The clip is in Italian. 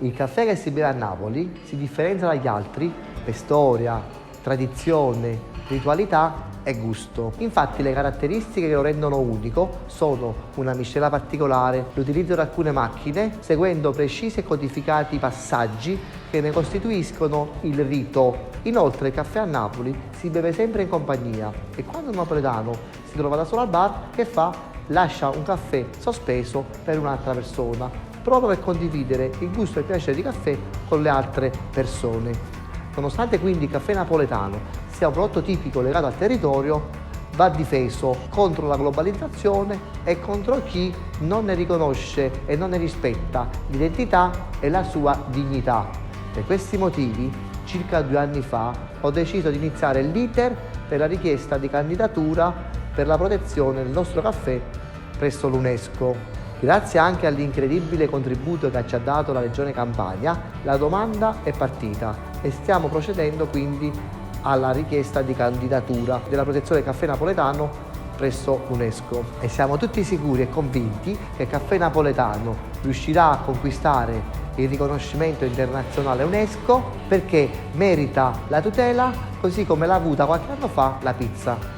Il caffè che si beve a Napoli si differenzia dagli altri per storia, tradizione, ritualità e gusto. Infatti le caratteristiche che lo rendono unico sono una miscela particolare, l'utilizzo di alcune macchine, seguendo precisi e codificati passaggi che ne costituiscono il rito. Inoltre il caffè a Napoli si beve sempre in compagnia e quando un napoletano si trova da solo al bar, che fa? Lascia un caffè sospeso per un'altra persona, proprio per condividere il gusto e il piacere di caffè con le altre persone. Nonostante quindi il caffè napoletano sia un prodotto tipico legato al territorio, va difeso contro la globalizzazione e contro chi non ne riconosce e non ne rispetta l'identità e la sua dignità. Per questi motivi, circa 2 anni fa, ho deciso di iniziare l'iter per la richiesta di candidatura per la protezione del nostro caffè presso l'UNESCO. Grazie anche all'incredibile contributo che ci ha dato la Regione Campania, la domanda è partita e stiamo procedendo quindi alla richiesta di candidatura della protezione del caffè napoletano presso l'UNESCO. E siamo tutti sicuri e convinti che il caffè napoletano riuscirà a conquistare il riconoscimento internazionale UNESCO perché merita la tutela così come l'ha avuta qualche anno fa la pizza.